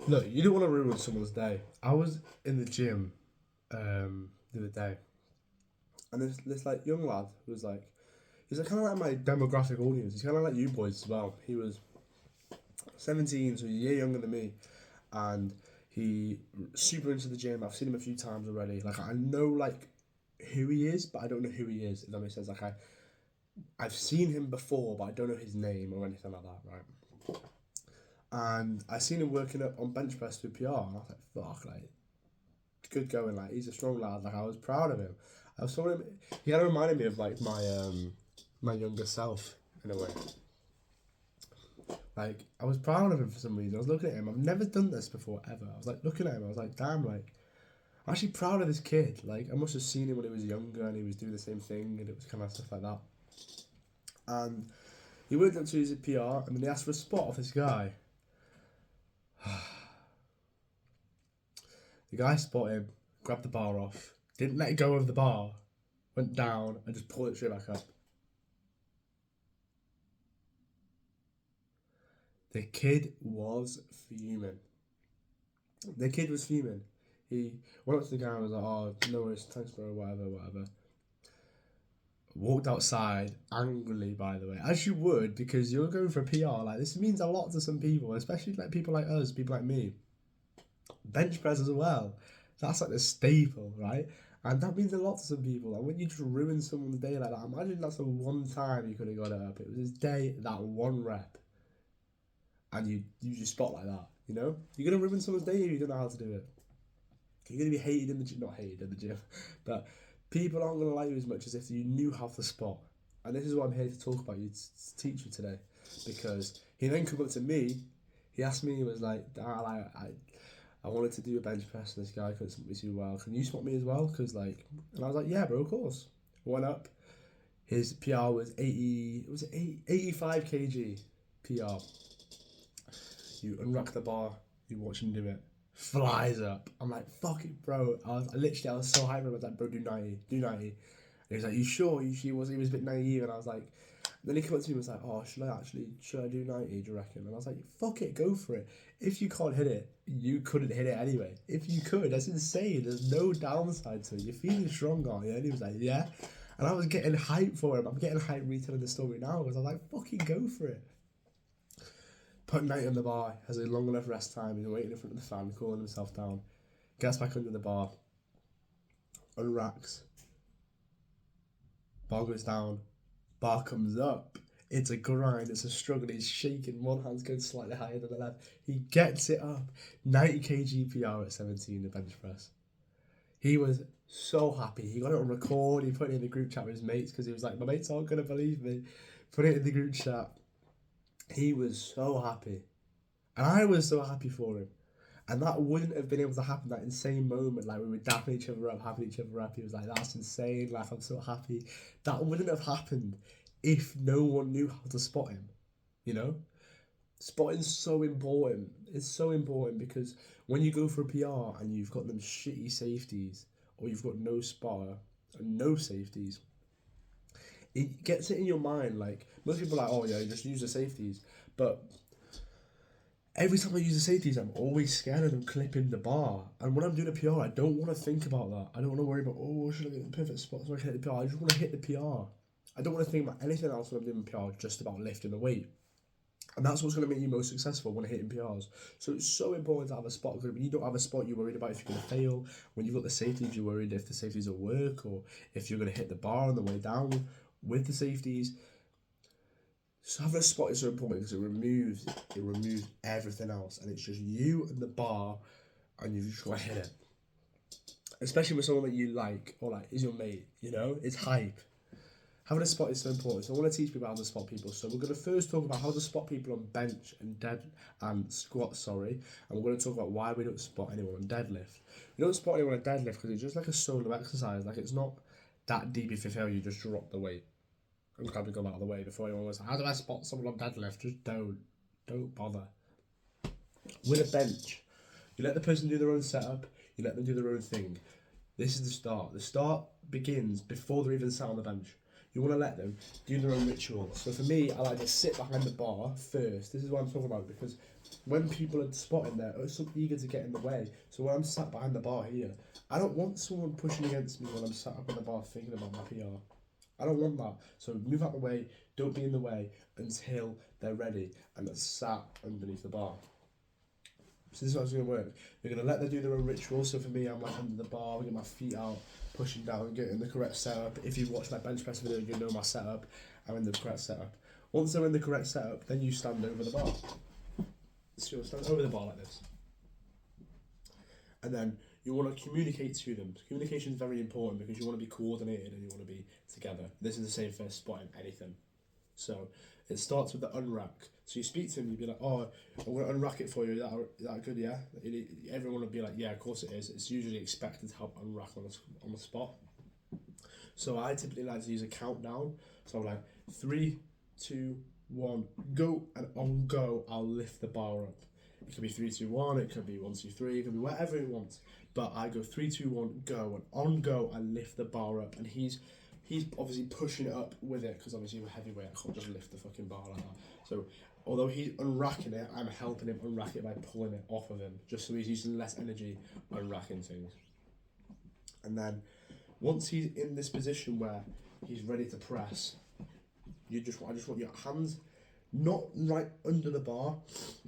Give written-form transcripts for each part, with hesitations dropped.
Look, you don't want to ruin someone's day. I was in the gym the other day, and this like young lad was like, he's like kind of like my demographic audience. He's kind of like you boys as well. He was 17, so he's a year younger than me, and he super into the gym. I've seen him a few times already. Like I know like who he is, but I don't know who he is. If that makes sense. Like I've seen him before, but I don't know his name or anything like that, right? And I seen him working up on bench press with PR, and I was like, fuck, like good going. Like he's a strong lad. Like I was proud of him. I saw him. He kind of reminded me of like my younger self in a way. Like I was proud of him for some reason. I was looking at him. I've never done this before ever. I was like looking at him. I was like, damn, like I'm actually proud of this kid. Like I must have seen him when he was younger and he was doing the same thing and it was kind of stuff like that. And he worked up to his PR and then he asked for a spot off this guy. The guy spotted him, grabbed the bar off, didn't let go of the bar, went down and just pulled it straight back up. The kid was fuming. The kid was fuming. He went up to the guy and was like, "Oh, no worries, thanks bro, whatever, whatever." Walked outside angrily, by the way, as you would, because you're going for a PR. Like this means a lot to some people, especially like people like us, people like me. Bench press as well. That's like the staple, right? And that means a lot to some people. Like when you just ruin someone's day like that, imagine that's the one time you could have got it up. It was his day, that one rep, and you just spot like that. You know, you're gonna ruin someone's day if you don't know how to do it. You're gonna be hated in the gym, not hated in the gym, but people aren't gonna like you as much as if you knew how to spot. And this is what I'm here to talk about you to teach you today, because he then come up to me. He asked me, he was like, I wanted to do a bench press, and this guy couldn't spot me too well. Can you spot me as well? Because like, and I was like, yeah, bro, of course. Went up. His PR was 80. Was it 85 kg PR? You unrack the bar. You watch him do it. Flies up. I'm like, fuck it, bro. I was so hyped. I was like, bro, do 90, do 90. And he was like, you sure? He was a bit naive, and I was like, then he came up to me and was like, oh, should I do 90, do you reckon? And I was like, fuck it, go for it. If you can't hit it, you couldn't hit it anyway. If you could, that's insane. There's no downside to it. You're feeling strong, aren't you? And he was like, yeah. And I was getting hyped for him. I'm getting hyped retelling the story now because I was like, fucking go for it. Put 90 on the bar, has a long enough rest time, he's waiting in front of the fan, cooling himself down. Gets back under the bar, unracks, bar goes down, bar comes up. It's a grind, it's a struggle, he's shaking, one hand's going slightly higher than the left. He gets it up. 90 kg PR at 17, the bench press. He was so happy. He got it on record, he put it in the group chat with his mates because he was like, my mates aren't going to believe me. Put it in the group chat. He was so happy. And I was so happy for him. And that wouldn't have been able to happen, that insane moment. Like, we were dapping each other up, having each other up. He was like, that's insane. Like, I'm so happy. That wouldn't have happened if no one knew how to spot him. You know? Spotting's so important. It's so important because when you go for a PR and you've got them shitty safeties, or you've got no spotter and no safeties, it gets it in your mind. Like, most people are like, oh, yeah, you just use the safeties. But every time I use the safeties, I'm always scared of them clipping the bar. And when I'm doing a PR, I don't want to think about that. I don't want to worry about, oh, should I get the perfect spot so I can hit the PR? I just want to hit the PR. I don't want to think about anything else when I'm doing PR, just about lifting the weight. And that's what's going to make you most successful when hitting PRs. So it's so important to have a spot. Because when you don't have a spot, you're worried about if you're going to fail. When you've got the safeties, you're worried if the safeties will work or if you're going to hit the bar on the way down with the safeties. So having a spot is so important because it removes everything else, and it's just you and the bar, and you've just got to hit it. Especially with someone that you like or like is your mate, you know, it's hype. Having a spot is so important. So I want to teach people how to spot people. So we're going to first talk about how to spot people on bench and dead and squat. Sorry, and we're going to talk about why we don't spot anyone on deadlift. We don't spot anyone on deadlift because it's just like a solo exercise. Like it's not that deep. If you fail, you just drop the weight. I'm glad we got out of the way before anyone was like, how do I spot someone on deadlift? Just don't bother. With a bench, you let the person do their own setup. You let them do their own thing. This is the start. The start begins before they're even sat on the bench. You want to let them do their own ritual. So for me, I like to sit behind the bar first. This is what I'm talking about because when people are spotting there are so eager to get in the way. So when I'm sat behind the bar here, I don't want someone pushing against me when I'm sat up in the bar thinking about my PR. I don't want that. So move out the way, don't be in the way until they're ready and they're sat underneath the bar. So this is how it's going to work. You're going to let them do their own ritual. So for me, I'm like under the bar, I get my feet out, pushing down, getting the correct setup. If you watch my bench press video, you know my setup. I'm in the correct setup. Once they're in the correct setup, then you stand over the bar. So you'll stand over the bar like this. And then you want to communicate to them. Communication is very important because you want to be coordinated and you want to be together. This is the same for spotting anything. So it starts with the unrack. So you speak to him, you'd be like, oh, I'm going to unrack it for you. Is that good, yeah? Everyone would be like, yeah, of course it is. It's usually expected to help unrack on the spot. So I typically like to use a countdown. So I'm like, 3, 2, 1, go. And on go, I'll lift the bar up. It could be 3, 2, 1, it could be 1, 2, 3, it could be whatever you want. But I go 3, 2, 1, go. And on go, I lift the bar up. And he's obviously pushing it up with it because obviously we're heavyweight. I can't just lift the fucking bar like that. So although he's unracking it, I'm helping him unrack it by pulling it off of him, just so he's using less energy unracking things. And then once he's in this position where he's ready to press, I just want your hands not right under the bar.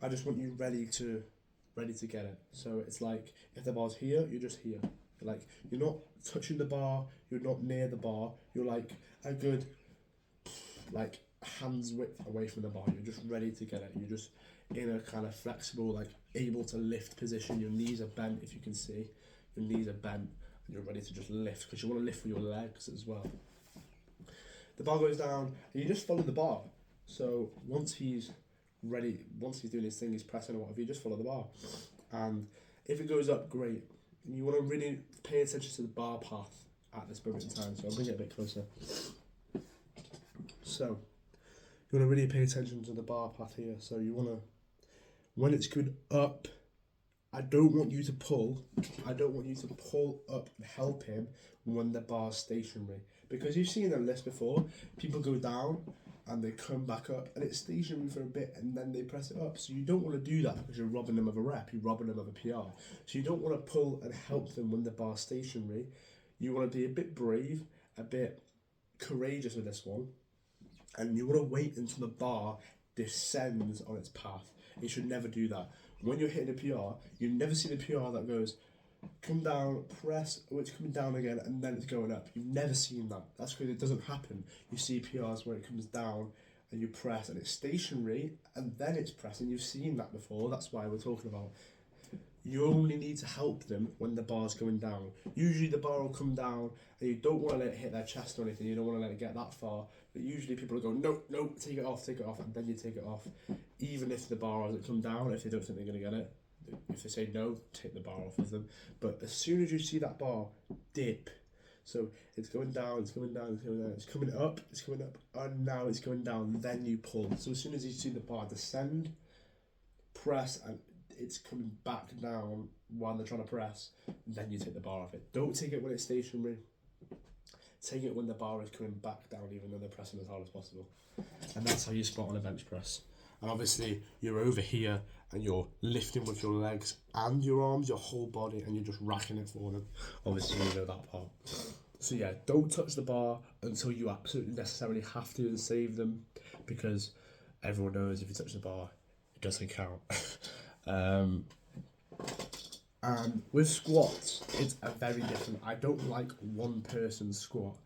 I just want you ready to get it. So it's like if the bar's here, you're just here. Like you're not touching the bar, you're not near the bar. You're like a good like hands width away from the bar. You're just ready to get it. You're just in a kind of flexible, like able to lift position. Your knees are bent, if you can see. Your knees are bent, and you're ready to just lift because you want to lift with your legs as well. The bar goes down, and you just follow the bar. So once he's ready, once he's doing his thing, he's pressing or whatever, you just follow the bar. And if it goes up, great. And you want to really pay attention to the bar path at this moment in time. So I'll bring it a bit closer. So you want to really pay attention to the bar path here. So you want to, when it's going up, I don't want you to pull. I don't want you to pull up and help him when the bar's stationary. Because you've seen on this before, people go down and they come back up and it's stationary for a bit and then they press it up. So you don't want to do that because you're robbing them of a rep, you're robbing them of a PR. So you don't want to pull and help them when the bar's stationary. You want to be a bit brave, a bit courageous with this one. And you want to wait until the bar descends on its path. You should never do that. When you're hitting a PR, you never see the PR that goes, come down, press, oh, it's coming down again, and then it's going up. You've never seen that. That's because it doesn't happen. You see PRs where it comes down, and you press, and it's stationary, and then it's pressing. You've seen that before. That's why we're talking about. You only need to help them when the bar's going down. Usually the bar will come down, and you don't want to let it hit their chest or anything. You don't want to let it get that far. But usually people will go, no, take it off, and then you take it off. Even if the bar hasn't come down, if they don't think they're going to get it. If they say no, take the bar off of them. But as soon as you see that bar dip, so it's going down, it's coming down, it's coming down, it's coming up, and now it's going down, then you pull. So as soon as you see the bar descend, press, and it's coming back down while they're trying to press, then you take the bar off it. Don't take it when it's stationary. Take it when the bar is coming back down, even though they're pressing as hard as possible. And that's how you spot on a bench press. And obviously, you're over here and you're lifting with your legs and your arms, your whole body, and you're just racking it forward. Obviously, you know that part. So yeah, don't touch the bar until you absolutely necessarily have to and save them, because everyone knows if you touch the bar, it doesn't count. And with squats, it's a very different. I don't like one person squat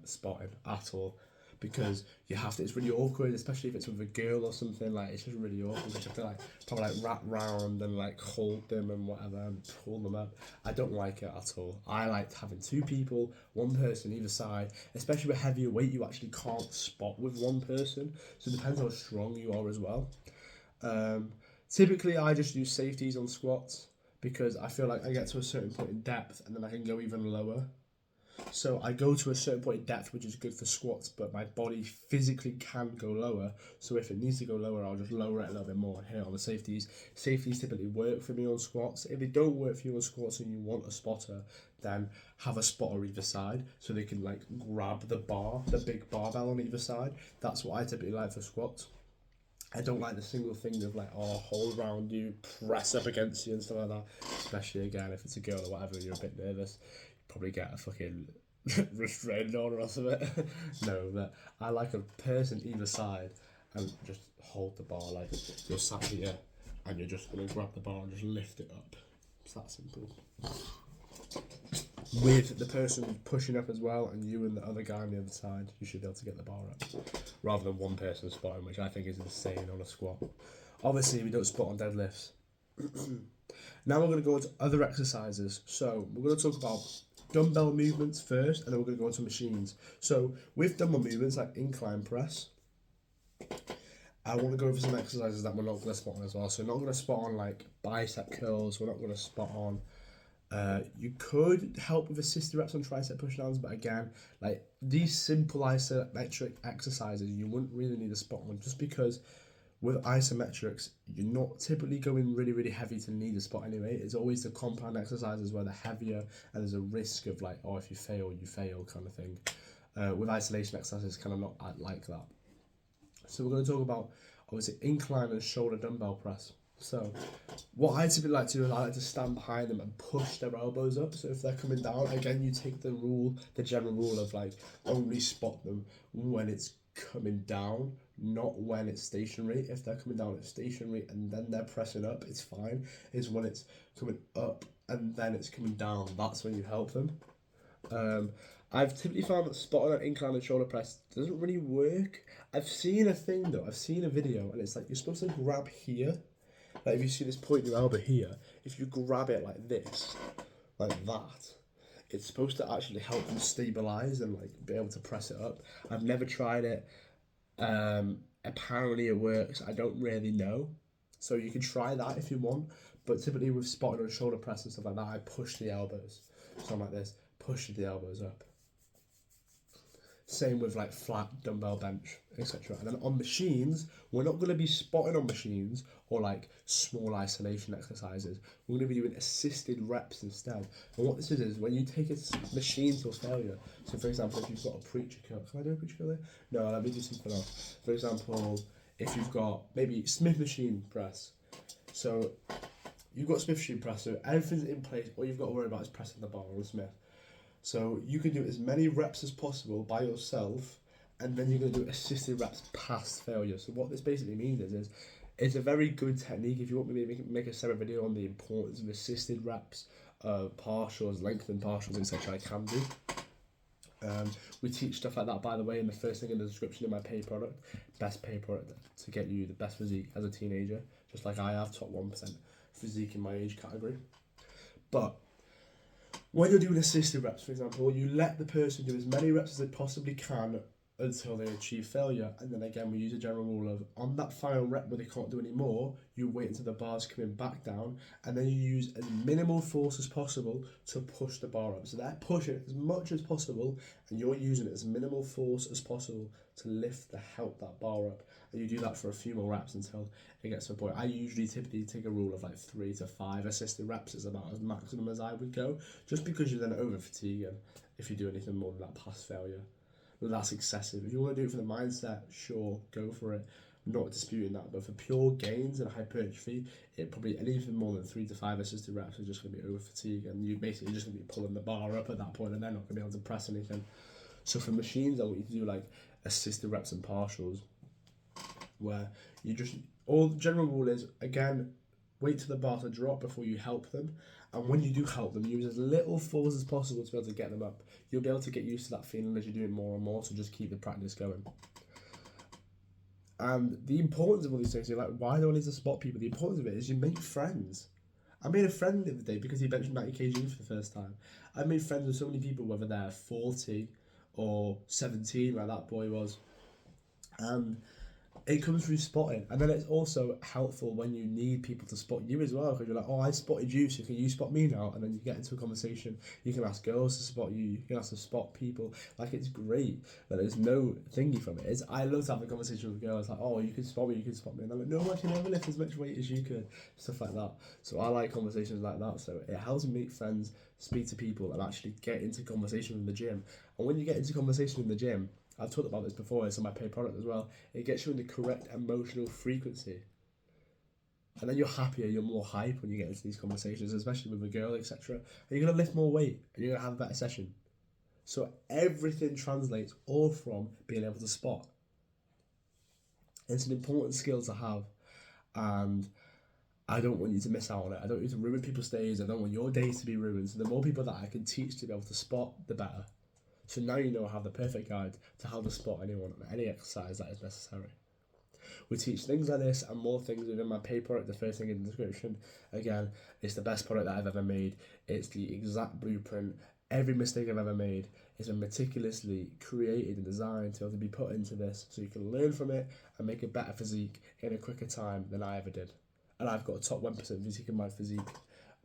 spotting at all, because you have to. It's really awkward, especially if it's with a girl or something. Like it's just really awkward. You have to like probably like wrap round and like hold them and whatever and pull them up. I don't like it at all. I like having two people, one person either side. Especially with heavier weight, you actually can't spot with one person. So it depends how strong you are as well. Typically, I just use safeties on squats, because I feel like I get to a certain point in depth and then I can go even lower. So I go to a certain point in depth, which is good for squats, but my body physically can go lower. So if it needs to go lower, I'll just lower it a little bit more and hit it on the safeties. Safeties typically work for me on squats. If they don't work for you on squats and you want a spotter, then have a spotter either side so they can like grab the bar, the big barbell on either side. That's what I typically like for squats. I don't like the single thing of like, oh, hold around you, press up against you and stuff like that. Especially again, if it's a girl or whatever, you're a bit nervous. You probably get a fucking restraining order or something. No, but I like a person either side and just hold the bar like you're sat here and you're just gonna grab the bar and just lift it up. It's that simple. With the person pushing up as well and you and the other guy on the other side, you should be able to get the bar up. Rather than one person spotting, which I think is insane on a squat. Obviously, we don't spot on deadlifts. Now we're going to go into other exercises. So we're going to talk about dumbbell movements first, and then we're going to go into machines. So with dumbbell movements like incline press, I want to go over some exercises that we're not going to spot on as well. So we're not going to spot on like bicep curls. We're not going to spot on. You could help with assisted reps on tricep pushdowns, but again, like these simple isometric exercises, you wouldn't really need a spot on just because with isometrics, you're not typically going really, really heavy to need a spot anyway. It's always the compound exercises where they're heavier and there's a risk of like, oh, if you fail kind of thing. With isolation exercises, kind of not like that. So we're going to talk about obviously incline and shoulder dumbbell press. So what I typically like to do is I like to stand behind them and push their elbows up. So if they're coming down, again, you take the general rule of like only spot them when it's coming down, not when it's stationary. If they're coming down, it's stationary and then they're pressing up, it's fine. It's when it's coming up and then it's coming down, that's when you help them. I've typically found that spotting an incline and shoulder press doesn't really work. I've seen a thing though, I've seen a video and it's like you're supposed to grab here. Like if you see this point in your elbow here, if you grab it like this, like that, it's supposed to actually help them stabilize and like be able to press it up. I've never tried it. Apparently it works. I don't really know. So you can try that if you want. But typically with spotting on shoulder press and stuff like that, I push the elbows. So I'm like this, push the elbows up. Same with like flat dumbbell bench, etc. And then on machines, we're not going to be spotting on machines or like small isolation exercises. We're going to be doing assisted reps instead. And what this is when you take a machine to a failure. So for example, if you've got a preacher curl, can I do a preacher curl there? No, let me do something else. For example, if you've got maybe Smith machine press. So you've got Smith machine press, so everything's in place. All you've got to worry about is pressing the bar on the Smith. So you can do as many reps as possible by yourself, and then you're going to do assisted reps past failure. So what this basically means is it's a very good technique. If you want me to make a separate video on the importance of assisted reps, partials, lengthened partials, etc., I can do. We teach stuff like that, by the way, in the first thing in the description of my pay product. Best pay product to get you the best physique as a teenager, just like I have, top 1% physique in my age category. But when you're doing assisted reps, for example, you let the person do as many reps as they possibly can until they achieve failure. And then again, we use a general rule of on that final rep where they can't do any more, you wait until the bar's coming back down, and then you use as minimal force as possible to push the bar up. So they're pushing as much as possible, and you're using as minimal force as possible to help that bar up. And you do that for a few more reps until it gets to a point. I usually typically take a rule of like 3 to 5 assisted reps is about as maximum as I would go, just because you're then over fatiguing if you do anything more than that past failure. But that's excessive. If you want to do it for the mindset, sure, go for it. I'm not disputing that, but for pure gains and hypertrophy, it probably anything more than 3 to 5 assisted reps is just going to be over fatigue, and you basically just going to be pulling the bar up at that point, and they're not going to be able to press anything. So for machines, I want you to do like assisted reps and partials, where you just, all the general rule is, again, wait till the bar to drop before you help them. And when you do help them, use as little force as possible to be able to get them up. You'll be able to get used to that feeling as you're doing more and more, so just keep the practice going. And the importance of all these things, you're like, why do I need to spot people? The importance of it is you make friends. I made a friend the other day because he benched 90 kg for the first time. I made friends with so many people, whether they're 40 or 17, like that boy was. And it comes through spotting, and then it's also helpful when you need people to spot you as well, because you're like, oh, I spotted you, so can you spot me now? And then you get into a conversation. You can ask girls to spot you, you can ask to spot people. Like, it's great. Like, there's no thingy from it. I love to have a conversation with girls like, oh, you can spot me, and I'm like, no, I can never lift as much weight as you could, stuff like that. So I like conversations like that. So it helps me make friends, speak to people, and actually get into conversation in the gym. And when you get into conversation in the gym, I've talked about this before, it's on my paid product as well. It gets you in the correct emotional frequency. And then you're happier, you're more hype when you get into these conversations, especially with a girl, etc. And you're going to lift more weight and you're going to have a better session. So everything translates all from being able to spot. It's an important skill to have, and I don't want you to miss out on it. I don't want you to ruin people's days. I don't want your days to be ruined. So the more people that I can teach to be able to spot, the better. So now you know I have the perfect guide to how to spot anyone on any exercise that is necessary. We teach things like this and more things within my paid product, the first thing in the description. Again, it's the best product that I've ever made. It's the exact blueprint. Every mistake I've ever made has been meticulously created and designed to be able to be put into this so you can learn from it and make a better physique in a quicker time than I ever did. And I've got a top 1% physique in my physique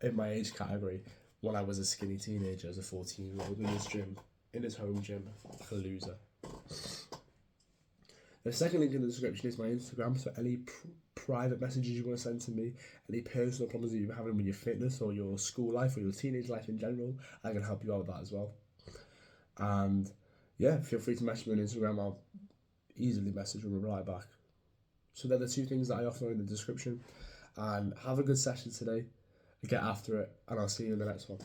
in my age category when I was a skinny teenager as a 14-year-old in his gym, in his home gym, like a loser. The second link in the description is my Instagram, so any private messages you want to send to me, any personal problems that you're having with your fitness or your school life or your teenage life in general, I can help you out with that as well. And yeah, feel free to message me on Instagram, I'll easily message and reply back. So they're the two things that I offer in the description. And have a good session today, get after it, and I'll see you in the next one.